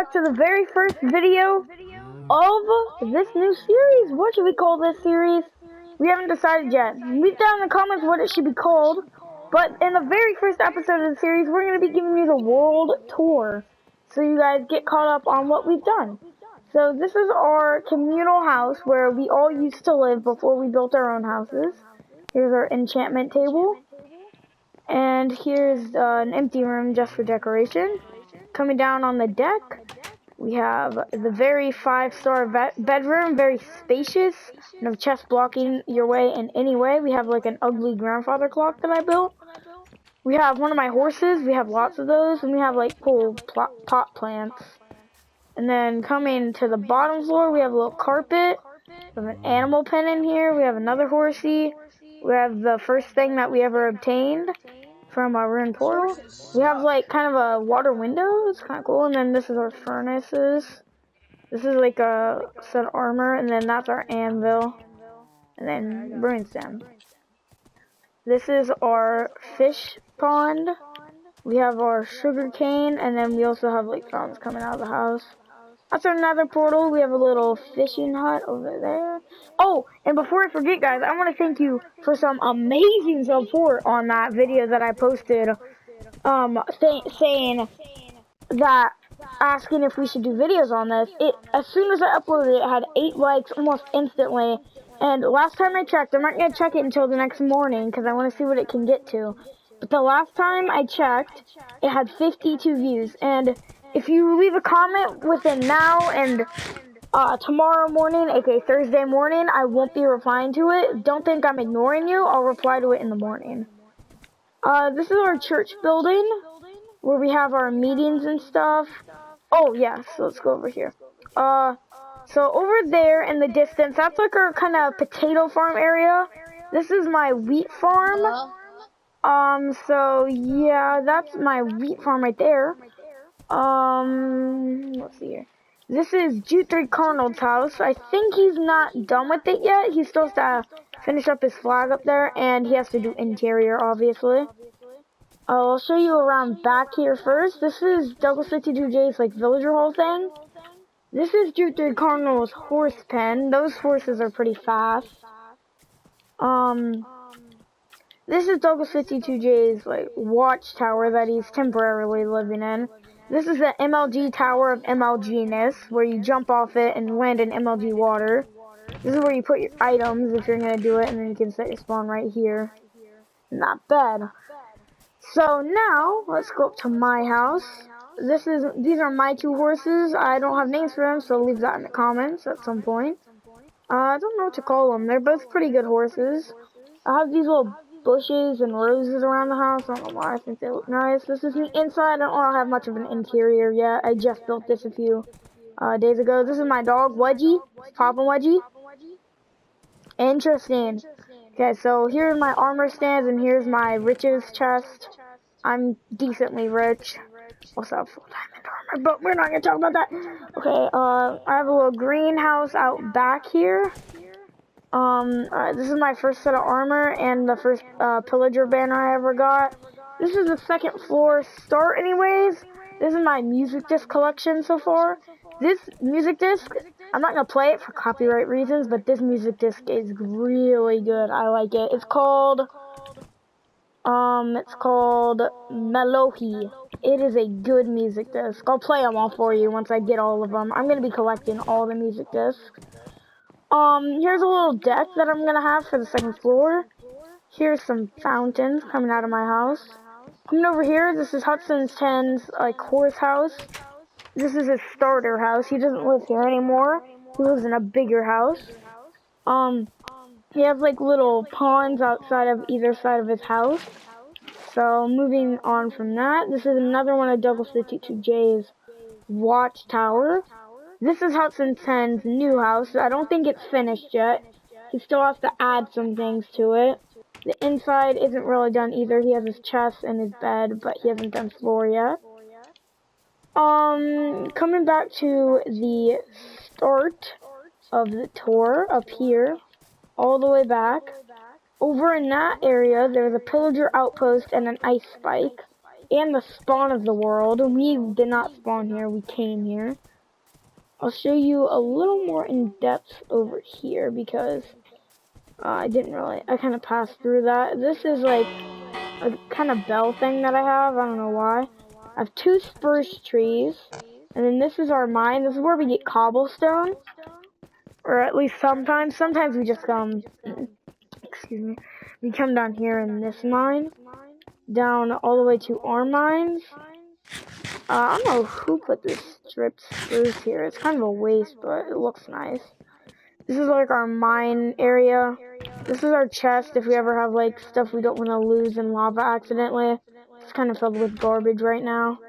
back to the very first video of this new series. What should we call this series? We haven't decided yet. Leave down in the comments what it should be called. But in the very first episode of the series, we're going to be giving you the world tour, so you guys get caught up on what we've done. So this is our communal house where we all used to live before we built our own houses. Here's our enchantment table. And here's an empty room just for decoration. Coming down on the deck, we have the very 5-star bedroom, very spacious. No chest blocking your way in any way. We have like an ugly grandfather clock that I built. We have one of my horses. We have lots of those. And we have like cool pot plants. And then coming to the bottom floor, we have a little carpet. We have an animal pen in here. We have another horsey. We have the first thing that we ever obtained from our ruined portal. We have like kind of a water window. It's kind of cool. And then this is our furnaces. This is like a set of armor. And then that's our anvil. And then ruin stem. This is our fish pond. We have our sugar cane. And then we also have like fountains coming out of the house. That's our nether portal. We have a little fishing hut over there. Oh, and before I forget, guys, I want to thank you for some amazing support on that video that I posted, saying that, asking if we should do videos on this. As soon as I uploaded it, it had 8 likes almost instantly. And last time I checked, I'm not going to check it until the next morning because I want to see what it can get to. But the last time I checked, it had 52 views. And if you leave a comment within now and tomorrow morning, aka Thursday morning, I won't be replying to it. Don't think I'm ignoring you. I'll reply to it in the morning. This is our church building where we have our meetings and stuff. Oh, yeah, so let's go over here. So over there in the distance, that's like our kind of potato farm area. This is my wheat farm. So yeah, that's my wheat farm right there. Let's see here. This is Jute 3 Cardinal's house. I think he's not done with it yet. He's supposed to finish up his flag up there, and he has to do interior, obviously. I'll show you around back here first. This is Douglas52J's, like, villager hall thing. This is Jute 3 Cardinal's horse pen. Those horses are pretty fast. This is Douglas52J's, like, watchtower that he's temporarily living in. This is the MLG Tower of MLG-ness, where you jump off it and land in MLG water. This is where you put your items if you're going to do it, and then you can set your spawn right here. Not bad. So now, let's go up to my house. These are my 2 horses. I don't have names for them, so leave that in the comments at some point. I don't know what to call them. They're both pretty good horses. I have these little bushes and roses around the house. I don't know why. I think they look nice. This is the inside. I don't have much of an interior yet. I just built this a few days ago. This is my dog, Wedgie. Papa Wedgie. Interesting. Okay, so here's my armor stands, and here's my riches chest. I'm decently rich. Also have full diamond armor, but we're not going to talk about that. Okay, I have a little greenhouse out back here. This is my first set of armor and the first pillager banner I ever got. This is the 2nd floor start anyways. This is my music disc collection so far. This music disc, I'm not going to play it for copyright reasons, but this music disc is really good. I like it. It's called Melohi. It is a good music disc. I'll play them all for you once I get all of them. I'm going to be collecting all the music discs. Here's a little deck that I'm gonna have for the 2nd floor. Here's some fountains coming out of my house. Coming over here, this is Hudson's 10's, like, horse house. This is his starter house. He doesn't live here anymore. He lives in a bigger house. He has, like, little ponds outside of either side of his house. So, moving on from that, this is another one of Douglas52J's watchtower. This is Hudson 10's new house. I don't think it's finished yet. He still has to add some things to it. The inside isn't really done either. He has his chest and his bed, but he hasn't done floor yet. Coming back to the start of the tour up here, all the way back. Over in that area, there's a pillager outpost and an ice spike. and the spawn of the world. We did not spawn here, we came here. I'll show you a little more in depth over here because I kind of passed through that. This is like a kind of bell thing that I have. I don't know why. I have 2 spruce trees. And then this is our mine. This is where we get cobblestone. Or at least sometimes. Sometimes we just come, excuse me. We come down here in this mine. Down all the way to our mines. I don't know who put this stripped spruce here. It's kind of a waste, but it looks nice. This is like our mine area. This is our chest if we ever have like stuff we don't want to lose in lava accidentally. It's kind of filled with garbage right now.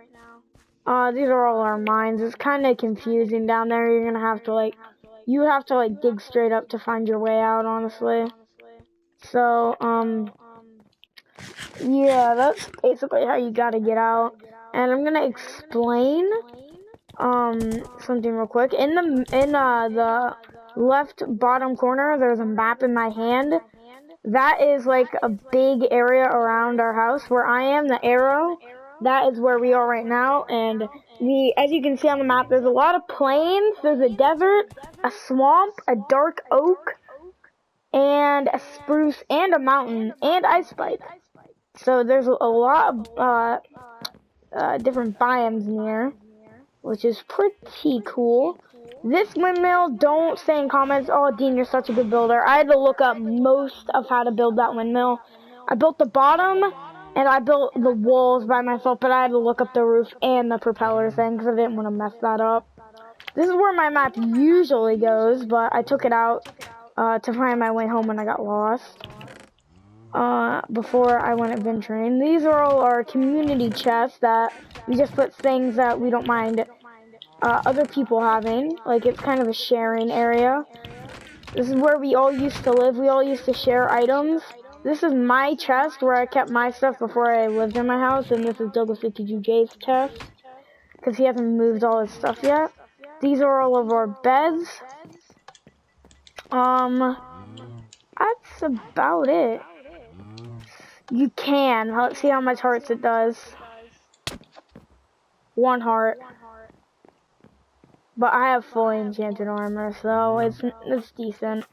These are all our mines. It's kind of confusing down there. You're gonna have to like, you have to like dig straight up to find your way out, honestly. So, yeah, that's basically how you gotta get out. And I'm gonna explain, something real quick. In the left bottom corner, there's a map in my hand. That is like a big area around our house. Where I am, the arrow, that is where we are right now. And as you can see on the map, there's a lot of plains, there's a desert, a swamp, a dark oak, and a spruce, and a mountain, and ice pipe. So there's a lot of different biomes in here, which is pretty cool. This windmill, don't say in comments, oh, Dean, you're such a good builder. I had to look up most of how to build that windmill. I built the bottom, and I built the walls by myself, but I had to look up the roof and the propeller thing, because I didn't want to mess that up. This is where my map usually goes, but I took it out to find my way home when I got lost. Before I went adventuring. These are all our community chests that we just put things that we don't mind other people having. Like, it's kind of a sharing area. This is where we all used to live. We all used to share items. This is my chest where I kept my stuff before I lived in my house, and this is Douglas 52J's chest because he hasn't moved all his stuff yet. These are all of our beds. That's about it. You can. Let's see how much hearts it does. 1 heart. But I have fully enchanted armor, so it's decent.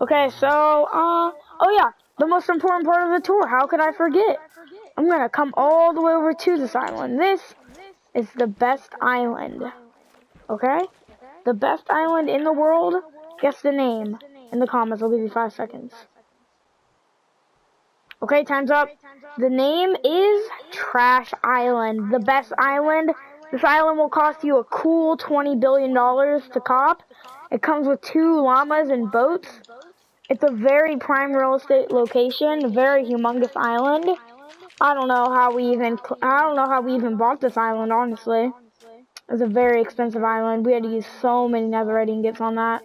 Okay, so, oh yeah, the most important part of the tour. How could I forget? I'm gonna come all the way over to this island. This is the best island. Okay? The best island in the world. Guess the name in the comments. I'll give you 5 seconds. Okay, time's up. The name is Trash Island. The best island. This island will cost you a cool $20 billion to cop. It comes with 2 llamas and boats. It's a very prime real estate location. A very humongous island. I don't know how we even bought this island, honestly. It's a very expensive island. We had to use so many netherite ingots on that.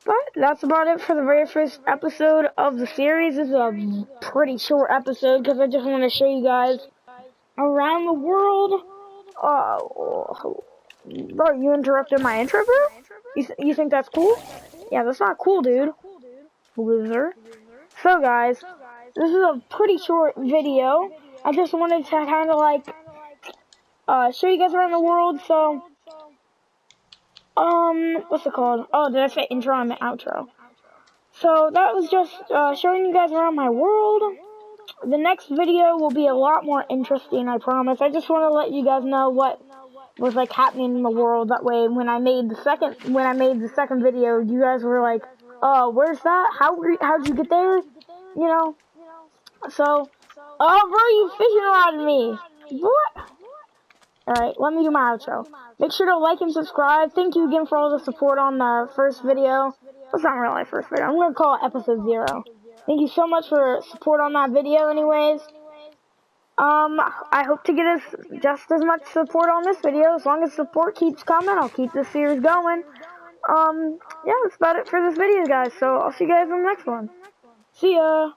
But that's about it for the very first episode of the series. This is a pretty short episode because I just want to show you guys around the world. Oh, bro, you interrupted my intro, bro? You think that's cool? Yeah, that's not cool, dude. Loser. So, guys, this is a pretty short video. I just wanted to kind of like show you guys around the world. So, what's it called? Oh, did I say intro and outro? So that was just showing you guys around my world. The next video will be a lot more interesting, I promise. I just want to let you guys know what was like happening in the world. That way, when I made the second video, you guys were like, "Oh, where's that? How'd you get there?" You know. So, oh, bro, you fishing around me? What? Alright, let me do my outro. Make sure to like and subscribe. Thank you again for all the support on the first video. It's not really my first video. I'm going to call it episode 0. Thank you so much for support on that video anyways. I hope to get us just as much support on this video. As long as support keeps coming, I'll keep this series going. Yeah, that's about it for this video, guys. So, I'll see you guys in the next one. See ya!